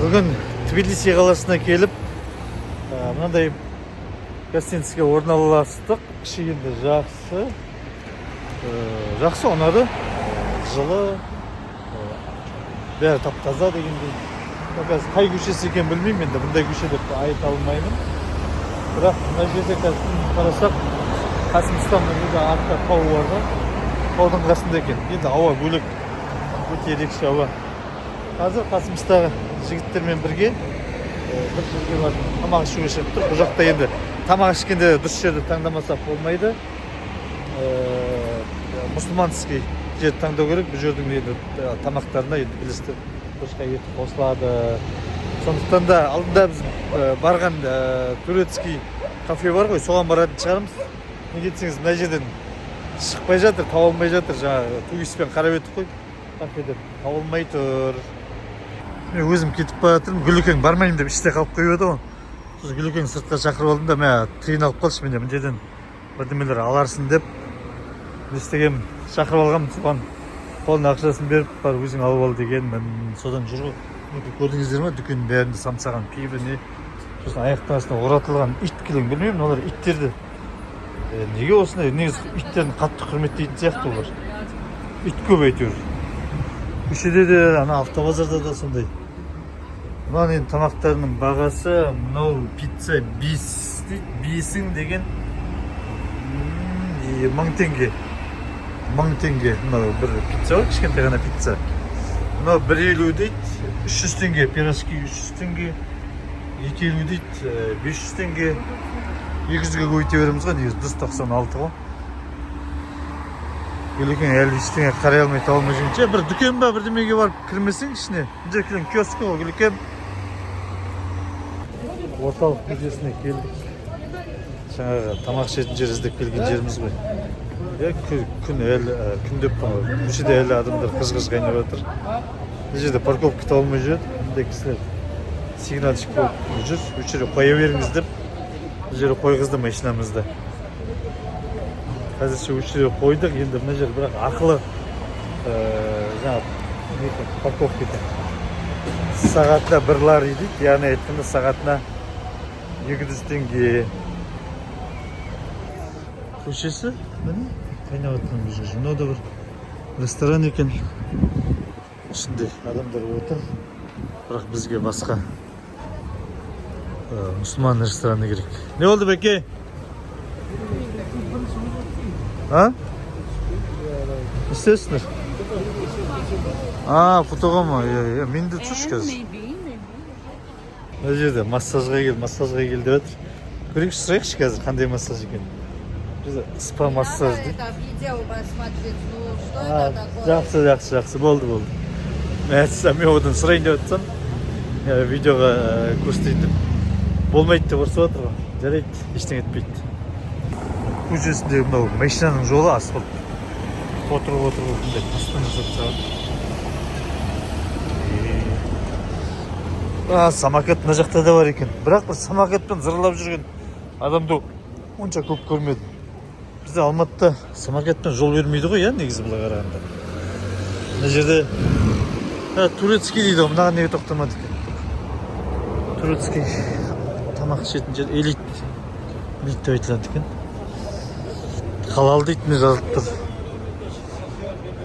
Бүгін Тбилиси қаласына келіп, мынандай гостиницаға орналастық. Кішігенде жақсы ұнады. Жылы, бәрі тап-таза дегендей. Қазір қай көшесі екен білмеймін, енді бұндай көше деп айта алмаймын. Бірақ мына жерде қазір қарасақ, Қасымстанның да артта тау бар да, таудың қасында екен. Енді ауа бөлек, өте ерекше ауа. Қазір Қасымстағы жігіттермен бірге бір жерге барып тамақ ішуге шығып тұр. Бұл жақта енді тамақ ішкенде дұрыс жерді таңдамасақ болмайды. Мұсылманский жерді таңдау керек. Бұл жердің енді тамақтарына енді білісті бұрышқа ет қосылады. Сондықтан да алдында біз барған турецкий кафе бар ғой, соған баратын шығармыз. Неге десеңіз, мына жерден шықпай жатыр, таба алмай жатыр. Жаңағы туристпен қарап өттік қой, кафеден таба алмай тұр. Мен өзім кетіп бара жатырмын. Гүлекең бармаймын деп іште қалып қойып еді ғой. Сосын Гүлекең сыртқа шақырып алдым да, мен қиналып қалшы, мен мына жерден бірдемелер аларсың деп не істегенмін, шақырып алғанмын. Соған қолына ақшасын беріп, бар өзің алып ал дегенмін. Содан жүр ғой. Көрдіңіздер ме, дүкеннің бәрінде самсаған пиво не, сосын аяқтың астына оратылған ит кілең. Білмеймін, олар иттерді неге осындай, негізі иттерін қатты құрметтейтін сияқты олар. Ит көп әйтеуір. Көшеде де, ана автобазарда да сондай. Мынау енді тамақтарының бағасы, мынау пицца 5 дейді, 5-ің деген 1000 теңге. 1000 теңге. Мынау бір пицца ғой, кішкентай ғана пицца. Мынау 150 дейді, 300 теңге, пирожки 300 теңге, 250 дейді, 500 теңге. 200-ге көйте береміз ғой, негізі 196 ғой. Гүлекең әлі ештеңе қарай алмай таба алмай жүргенше, бір дүкен ба, бірдемеге барып кірмесең ішіне. Мына жерден киоск ғой, Гүлекең. Орталық көшесіне келдік. Жаңағы тамақ ішетін жер іздеп келген жеріміз ғой. Күн деп көшеде әлі адамдар қыз-қыз қайнап жатыр. Мына жерде парковка таба алмай жүреді. Мындай кісілер сигналчик болып жүр. Бұл жерге қоя беріңіз деп. Бұл жерге қойғызды машинамызды. Қазірше бұл жерге қойдық. Енді мына жер бірақ ақылы парковка екен. Сағатына 1 лари дейді. Яғни айтқанда сағатына 200 теңге. Көшесі қайнап жатқан бұл жерде. Мынау да бір ресторан екен. Ішінде адамдар отыр. Бірақ бізге басқа мұсылман рестораны керек. Не oldu Беке? А? Не істесіңдер? Фотоға ма? Мен де тұршы қазір. Мына жерде массажға кел деп жатыр. Көрейікші, сұрайықшы қазір қандай массаж екен. Спа массаж дейді. Жақсы, болды. Мен одан сұрайын деп жатсам, видеоға көрсетейін деп. Болмайды деп ұрсып жатыр ғой. Жарайды, ештеңе етпейді. Көшесіндегі мынау машинаның жолы асфальт. Отырып бұндай астан жасап тастаған. Самокат мына жақта да бар екен. Бірақ бір самокатпен зырлап жүрген адамды онша көп көрмедім. Бізде Алматыда самокатпен жол бермейді ғой, негізі былай қарағанда. Мына жерде турецкий дейді ғой, мынаған неге тоқтамады екен. Турецкий тамақ ішетін жер, элит деп айтылады екен. Халал дейді, міне жазылып тұр.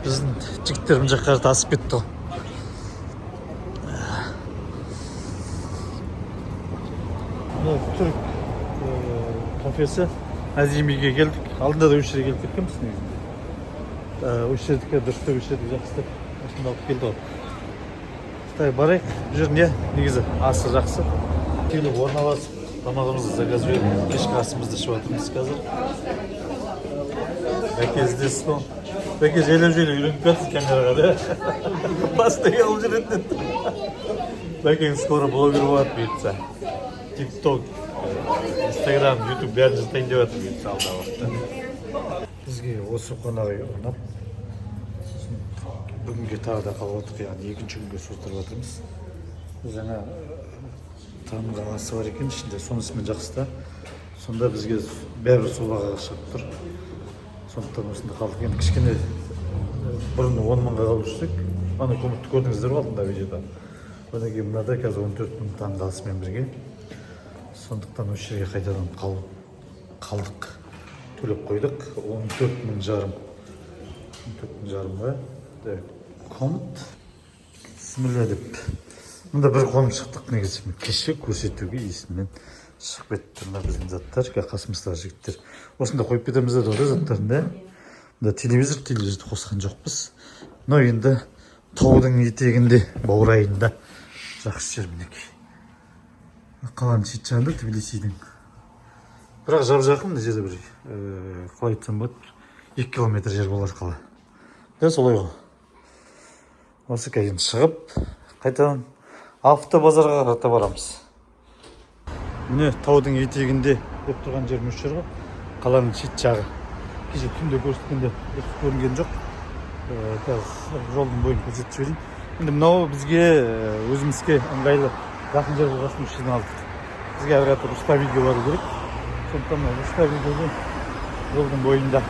Біздің жігіттер мына жаққа қарай асып кетті ғой. Түрік кафесі Азимиге келдік. Алдында да өшіре келіп кеткенбіз негізінде. Өшірдік, дұрысты өшірдік, жақсы. Осында алып келді ғой. Қытай барайық. Бұл жер не? Негізі асы жақсы. Келіп орналасып, тамағымызды заказ беріп, кешкі асымызды ішіп жатырмыз қазір. Бәке іздесіз ғой. Бәке жайлап үйреніп кетсіз камераға да. Басты алып жүретін. Бәкең скоро блогер болады бұйыртса. TikTok, Instagram, YouTube бәрін жасайтайын деп жатыр бұйыртса алдағы уақытта. Бізге осы қонақ үй ұнап, бүгінге тағы да қалып отырық, яғни екінші күнге создырып жатырмыз. Жаңа таңғы асы бар екен, ішінде сонысымен жақсы да. Сонда бізге бәрі сол бағаға шығып тұр. Сондықтан осында қалдық. Енді кішкене бұрын 10 мыңға қалып жүрсек, ана көмекті көрдіңіздер ғой алдында видеода. Мінекей мынада қазір 14 мың таңғалысымен бірге. Сондықтан осы жерге қайтадан қалдық. Төлеп қойдық. 14 мың жарым. 14 мың жарымға. Комнат. Бісміллә деп. Мұнда бір қонып шықтық негізі. Кеше көрсетуге есіммен шығып кетті. Мына біздің заттар, қасымыздағы жігіттер. Осында қойып кетеміз деді заттарын да. Мұнда телевизорды қосқан жоқпыз. Но енді таудың етегінде, баурайында жақсы жер мінекей. Қаланың шет жағында Тбилисидің. Бірақ жап-жақын мына жерде бір қалай айтсам болады, 2 километр жер болар қала. Да солай ғой. Осы кейін шығып, қайтадан автобазарға қарата барамыз. Міне таудың етегінде деп тұрған жер мөш жер ғой. Қаланың шет жағы. Кеше түнде көрсеткенде дұрыс көрінген жоқ. Қазір жолдың бойын көрсетіп жіберейін. Енді мынау бізге өзімізге ыңғайлы жақын жер болғасын үшін алдық. Бізге әрі Руставиге бару керек. Сондықтан Руставиге жолдың бойында.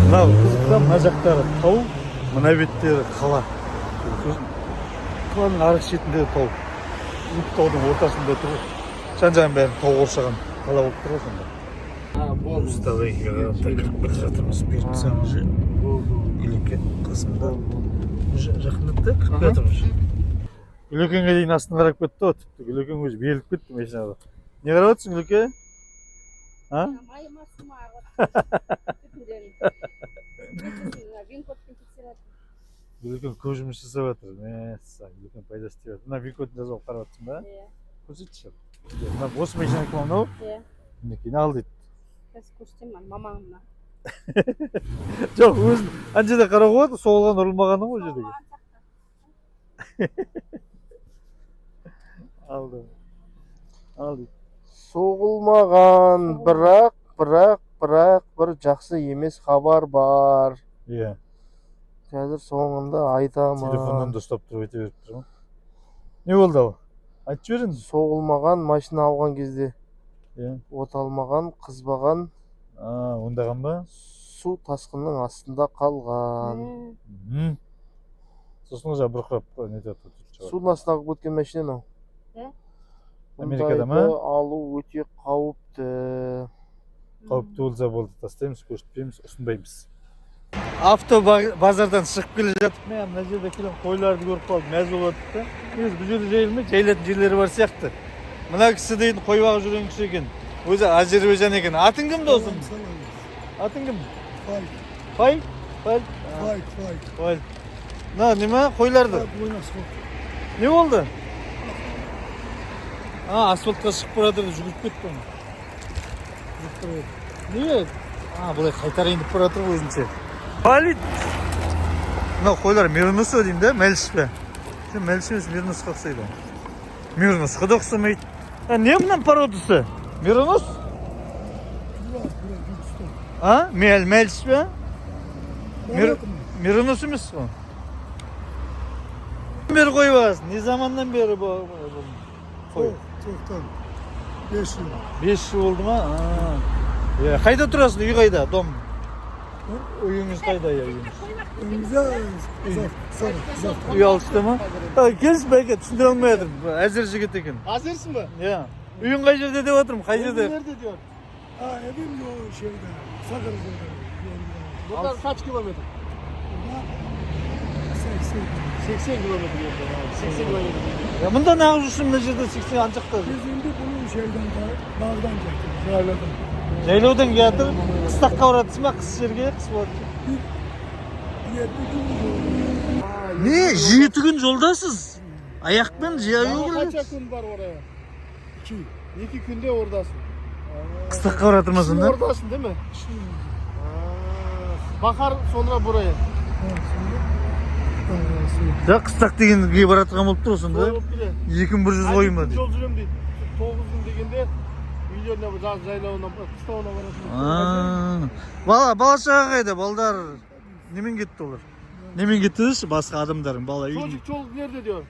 Мынау қызықта мына жақтары тау, мына беттері қала. Қаланың арғы шетінде тау. Екі таудың ортасында тұр. Жан-жағын бәрін тау қоршаған қала болып тұр сонда. Руставиге кіріп бара жатырмыз. Беріп саңыз Гүлекен қасымда. Жақындатты кіріп жатырмыз. Гүлекенге дейін астын қарап кетті. Гүлекен өзі беріліп кетті машинаға. Не қарап отырсың, Гүлеке? Гүлекен көп жұмыс жасап жатыр. Гүлекен пайдасы тиіп жатыр. Мына винкодын жазып қарап жатырсың ба? Көрсетші. Осы машина кім анау? Мінекей, не ал дейді? Көрсетемін, мамаңына. Жоқ, өзін анжеде қарап қойды, соғылған ұрылмағаны ғой жердегі. Алды. Алды. Соғылмаған, бірақ бір жақсы емес хабар бар. Иә. Қазір соңында айтамын. Телефоннан да ұстап тұрып өте беріп тұрмын. Не болды ал? Айтып жіберін. Соғылмаған машина алған кезде. Иә. От алмаған, қызбаған. Ондаған ба? Су тасқынның астында қалған. Сосын жаңа бұрқырап не етіп тұр. Судың астына өткен машина мынау. Америкада ма? Алу өте қауіпті. Қауіпті болса болды, тастаймыз, көрсетпейміз, ұсынбаймыз. Автобазардан шығып келе жатып, мына жерде келген қойларды көріп қалдым, мәз болып жатты. Негізі бұл жерде жайылмай, жайлатын жерлері бар сияқты. Мына кісі дейтін қой бағып жүрген кісі екен. Өзі Азербайжан екен. Атың кім досым? Атың кім? Фай? Фай. На, неме? Қойларды? Не болды? Асфальтқа шығып баратыр, жүгіріп кетті оны. Не? Бұлай қайтарайын деп баратыр өзінше. Валид! Мынау қойлар Мирнусо деймін да, мәліш пе? Мәліш емес, Мирнусқа ұқсайды. Мирнусқа да ұқсамайды. Не мынан породасы? Мирнус? Мәліш пе? Мирнус емес қой. Бері қой басын, не заманнан бері қой? 5 жыл. 5 жыл болды ма? Қайда тұрасың? Үй қайда? Дом? Үйіңіз қайда? Үй алышты ма? Келсін бәке, түсіндіре алмай жатырмын. Әзір жігіт екен. Әзірсің ба? Үйің қай жерде деп отырмын? Қай жерде? Nerede diyor? Evim yok şeyde. Sakırcı'da. Buradan kaç kilometre? 80 kilometre yolda. 80 kilometre. Мұнда нағыз жүрсің мына жерде 80 аншақта. Biz şimdi bunu şeyden dağdan getirdik. Yayladan. Жайлаудан келатыр. Қыстаққа баратсың ба? Қыс жерге? Қыс болады. 7 gün Не? 7 күн жолдасыз? Аяқпен жаяу Kaç келесіз? gün var oraya? 2. 2 günde oradasın. Қыстаққа баратыр ма Şimdi сонда? oradasın değil mi? Bakar sonra buraya. Жоқ, қыстақ дегенге баратырған болып тұр сонда. Doğru bile. 2100 қойын ба дейді. Yol sürüyorum değil. 9 gün degende үйлеріне жаз жайлауына қыстауына барасың. Бала шаға қайда? Балдар немен кетті олар? Немен кетті деші? Басқа адамдардың бала үйіне. Çoluk nerede diyor?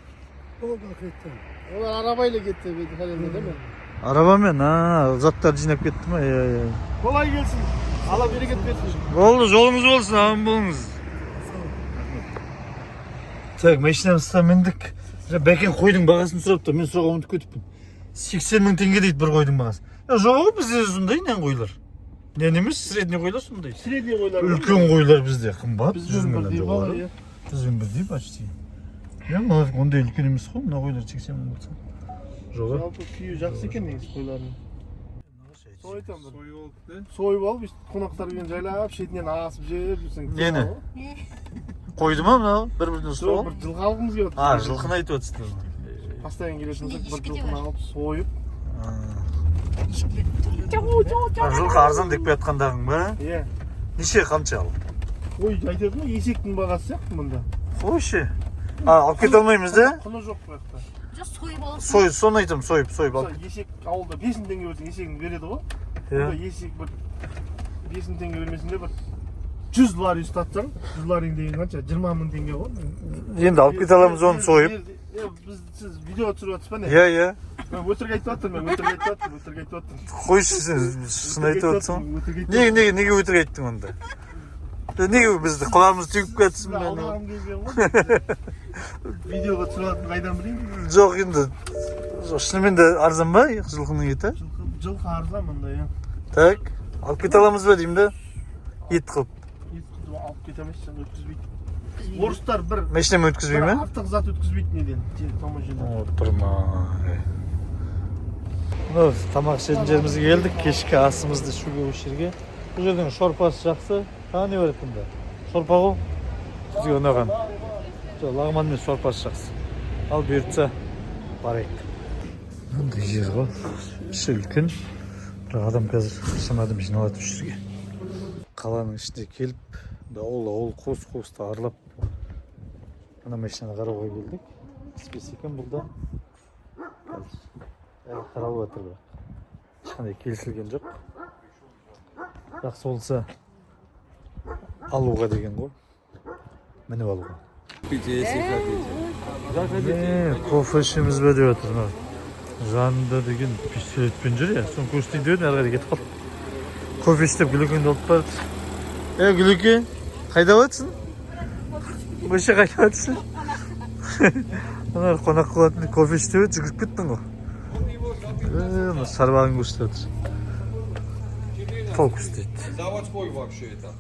o vakitten. Onlar arabayla gitti herhalde değil mi? Arabaмен, заттар жинап кетті ма? Kolay gelsin. Allah bereket versin. Болды, жолыңыз болсын, аман болыңыз. Так, машинамызға міндік. Бәкен қойдың бағасын сұрапты, мен сұраға ұмытып кетіппін. 80 мың теңге дейді бір қойдың бағасы. Жоқ, бізде сондай нен қойлар. Нен емес, средний қойлар сондай. Средний қойлар. Үлкен қойлар бізде қымбат. Бізбен бірдей баға. Бізбен бірдей почти. Ондай үлкен емес қой, мына қойлар 80 мың болса. Жоқ. Жалпы күйі жақсы екен негізі қойлардың. Сойып алып, қонақтар келген жайлап, шетінен асып жеп жүрсең. Нені? Қойды ма мынау? Бір-бірден ұстап бір жылқы алғымыз келіп отыр. Жылқыны айтып отырсыздар. Постоянно келетін болсақ, бір жылқыны алып сойып. Жылқы арзан деп жатқандарың ба? Иә. Неше қанша ал? Ой, айтады ма, есектің бағасы сияқты мұнда. Қойшы. Алып кете алмаймыз да? Құны жоқ бұл жақта. Жоқ, сойып аласың. Соны айтам, сойып алып. Есек ауылда 5 мың теңге берсең есегін береді ғой. Бұнда есек бір 5 мың теңге бермесінде бір 100 лари ұстатсаң, 100 лари деген қанша? 20 мың теңге ғой. Енді алып кете аламыз оны сойып. Сіз видео түсіріп отырсыз ба не? Иә. Өтірік айтып жатырмын, өтірік айтып жатырмын. Қойшы сен шын айтып отырсың. Неге өтірік айттың онда? Неге бізді құлағымыз түйіп кетсін мен? Алдағым келген ғой. Видеоға түсіріп қайдан білейін? Жоқ енді. Шынымен де арзан ба жылқының еті? Жылқы арзан мұнда, иә. Так, алып кете аламыз ба деймін да? Ет қылып. Ет қылып алып кете алмайсың, өткізбейді. Орыстар бір Машинамен өткізбей ме? артық зат өткізбейді неден? Отырмай. Тамақ ішетін жерімізге келдік. Кешкі асымызды ішуге осы жерге. Бұл жердің шорпасы жақсы. Тағы не бар екенде? Шорпа ғой? Бізге ұнаған. Лағман мен шорпасы жақсы. Ал бұйыртса барайық. Мынандай жер ғой. Іші үлкен. Бірақ адам қазір шамадан жиналады осы жерге. Қаланың ішіне келіп, ауыл қос-қосты аралап ана машинаны қарауға келдік. Іспес екен бұлда. Қарап отыр бірақ. Ешқандай келісілген жоқ. Жақсы болса алуға деген ғой. Мініп алуға. Кофе ішеміз бе деп отыр. Жанында деген пистолетпен жүр я. Соны көрсетейін деп едім, әрі қарай кетіп қалды. Кофе ішіп Гүлекеңді алып барды. Гүлеке, қайда батсың? Көше қайда батсың? Қонақ қылатын кофе ішіп еді, жүгіріп кеттің ғой. Шарбағын көрсетіп отыр. Фокус дейді. Заводской вообще это.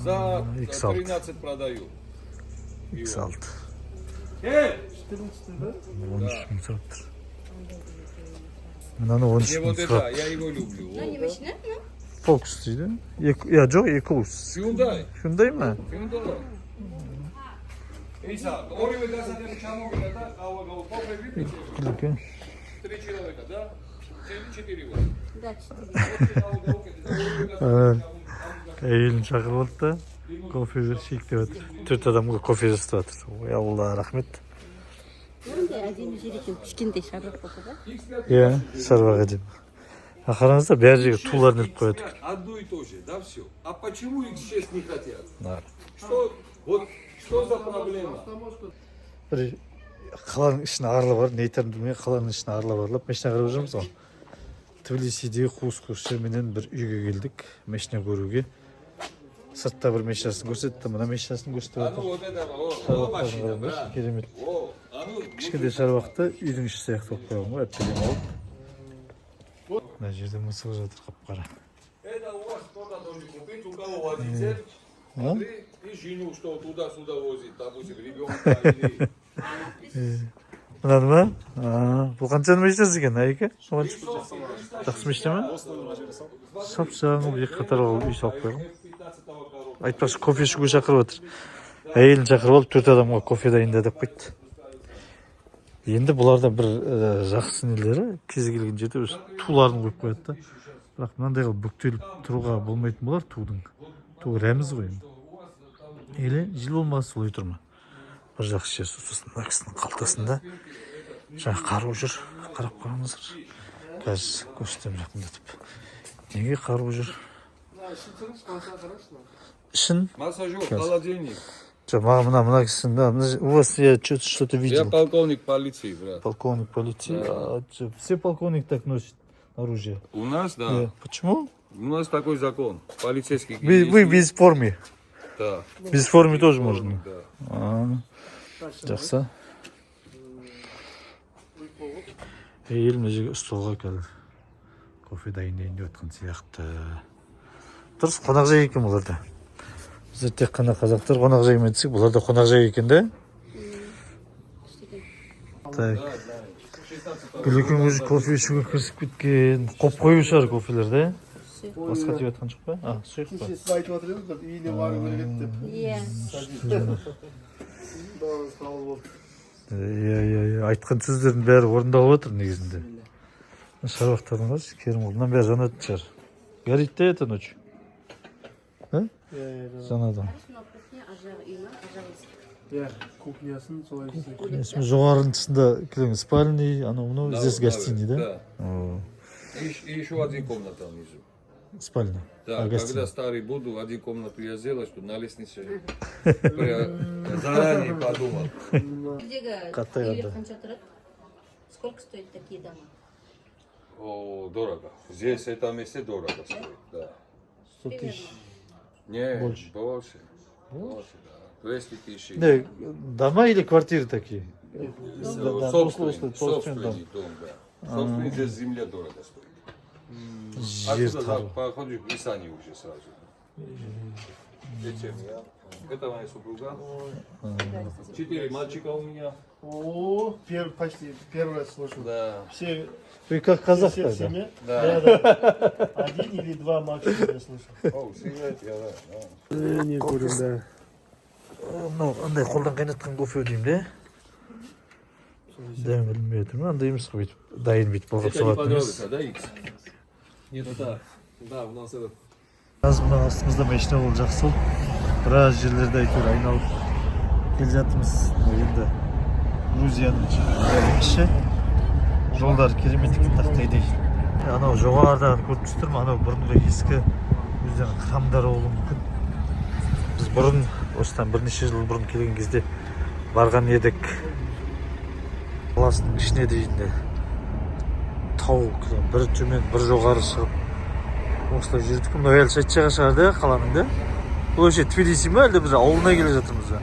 За 13 продаю. X6. 13 мың сұрап тұр. Мынаны 13 Мне мың вот сұрап. это, я его люблю. Не машина? Фокус дейді. Жоқ, Екулус. Hyundai. Hyundai ма? Hyundai. Иса, ориве газетен чамогина, да? Ауа кофе видите? Гүлеке. 3 человека, да? 4 вот. Да, 4. Әйелін шақырып алды да, кофе бершейік деп отыр. 4 адамға кофе жасап жатыр. Ой, Алла, рахмет. Мынандай әдемі жер екен, кішкентай шаруа болды да? Иә, шаруаға әдемі. Қараңыздар, бәрі жерге туларын іліп қояды. Одно и то же, да, все. А почему X6 не хотят? Да. Что за проблема? Бір қаланың ішіне аралап барып, не айтарымды білмей, қаланың ішіне аралап аралап, машина қарап жүрміз ғой. Тбилисиде қуыс-қуыс жерменен бір үйге келдік, машина көруге. Сыртта бір машинасын көрсетті, мына машинасын көрсетіп отыр. Керемет. Кішкентай шаруақты үйдің іші сияқты болып қойған ғой, әппелең алып. Мына жерде мысық жатыр қап-қара. Это у вас кто-то должен купить, у кого водитель. Смотри, и жену, что туда-сюда возит, допустим, ребенка или... Мынаны ма? Бұл қаншаның машинасы екен, әйеке? Жақсы машина ма? Сап-сағың екі қатар үй салып қойған. Айтпақшы, кофе ішуге шақырып отыр. Әйелін шақырып алып, 4 адамға кофе дайында деп қойды. Енді бұларда бір жақсы нелері, кез келген жерде туларын қойып қояды да. Бірақ мынандай қылып бүктеліп тұруға болмайтын болар тудың. Ту рәміз ғой енді. Еле жыл болмасы солай тұр ма? Бір жақсы жер сосын мына кісінің қалтасында жаңа қару жүр. Қарап қараңыздар. Қазір көрсетемін жақындатып. Неге қару жүр? Ішін? Массажер, холодильник. Мына кісінің, у вас я что-то видел. Я полковник полиции, брат. Полковник полиции? Все полковники так носят оружие. У нас, да. Почему? У нас такой закон. Полицейский. Вы без формы. Да. Без формы тоже можно. Да. Жақсы. болған. ел мына жерге столға қазір кофе дайындайын деп жатқан сияқты. Дұрыс қонақжай екен бұлар да. Біздер тек қана қазақтар қонақжаймен десек, бұлар да қонақжай екен да. Так. Гүлекең өзі кофе ішуге кірісіп кеткен. Қоп қою шығар кофелер да? Басқа тиіп жатқан жоқ па? Сұйық па? Сіз айтып жатыр едіңіз бір үйіне бару керек деп. Иә. Сау болды. Иә, айтқан сөздердің бәрі орындалып отыр негізінде. Шаруақтардың қарсы, Керімұлынан бәрі жанатын шығар. Горит да это ночь? Жанады. Иә, кухнясын солай істейді. Есіме жоғарының тұсында кілең спальный, анау-мынау, здесь гостиный, да? И еще один комната внизу. Спальня. Да, А, гостиная. когда старый буду, один комнату я сделал, что на лестнице заранее подумал. Қаттай Үйлер анда. қанша тұрады? Сколько стоят такие дома? О, дорого. Здесь в этом месте дорого стоит, да. 100 тысяч. Не, Больше. больше, да. 200 тысяч. Не, дома или квартиры такие? Собственный дом. дом, да. Собственный здесь земля дорого стоит. Жер Отсюда тару. походишь и сани уже сразу. Зачем я? Это моя супруга. 4 мальчика у меня. О, почти первый раз слышу. Да. Все Вы как казах все в тогда? семье? Да. Да. Один или два максимум я слышу. О, сигарет я, да. Не курим, да. Мынау андай қолдан қайнатқан кофе деймін де. Дәмін білмей отырмын. Андай емес қой бүйтіп дайын бүйтіп былғап Это не салатын емес. понравится, да, Икс? Нет, да. Да, у нас этот. Қазір мына астымызда машина болды, жақсы болды. Біраз жерлерді әйтеуір айналып келе жатырмыз. Енді Грузияның іші. Жолдар керемет екен тақтайдай. Анау жоғарыдан көріп тұрсыздар ма? Анау бұрынғы ескі өздерінің храмдары болуы мүмкін. Біз бұрын осыдан бірнеше жыл бұрын келген кезде барған едік. Қаласының ішіне дейін тау бір төмен бір жоғары шығып осылай жүрдік. Мынау әлі шетшаға шығарды қаланың да. Бұл өше Тбилиси ма әлде біз ауылына келе жатырмыз ба?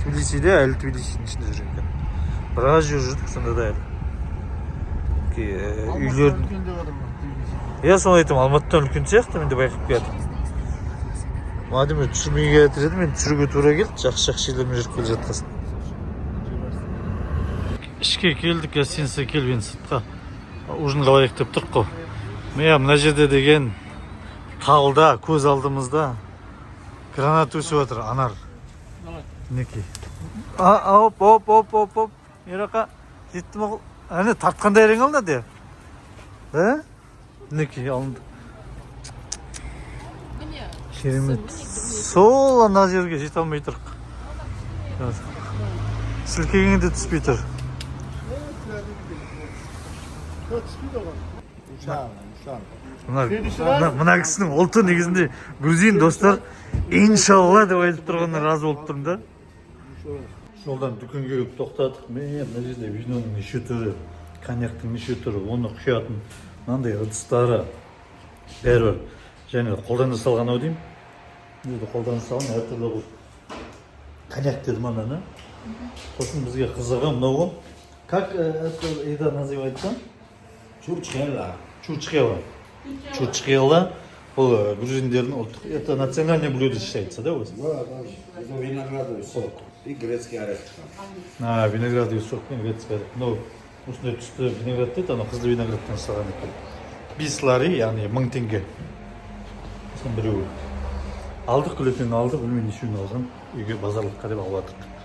Тбилисиде әлі Тбилисидің ішінде жүрген. Біраз жер жүрдік сонда да әлі. Үйлердің... Иә, соны айтам, Алматыдан үлкен сияқты мен де байқап келдім. Мадем түсірмей келатыр еді, мен түсіруге тура келді, жақсы жерлермен жүріп келе жатқасын. Ішке келдік, гостиница келген сыртқа ужин қалайық деп тұрқ қой. Мына жерде деген талда, көз алдымызда гранат өсіп отыр, анар. Мінекей. Оп. Ерақа жетті ма? Әне тартқандай әрең алынады. Мінекей алынды. Керемет. Сол ана жерге жете алмай тұрқ. Сілкегенде түспей тұр. Мына кісінің ұлты негізінде грузин достар, иншалла деп айтып тұрғанына разы болып тұрмын да. Жолдан дүкенге келіп тоқтадық. Мына жерде виноның неше түрі, коньяктың неше түрі, оны құятын мынандай ыдыстары бәрі бар. Және қолдан жасалған ау деймін. Енді қолдан жасалған әртүрлі бұл коньяк деді мана. Сосын бізге қызығы мынау. Как это еда называется? Чурчхела. Чурчхела. Бұл грузиндердің ұлттық. Это национальное блюдо считается, да? Да. Это виноградный сок и грецкий орех. Виноградный сок пен грецкий орех. Ну, осындай түсті виноград дейді, ана қызыл виноградтан жасалған екен. 5 лари, яғни 1000 теңге. Сосын біреуі. Алдық, күлекең алды, білмей нешеуін алған. Үйге базарлыққа деп алып жатырық.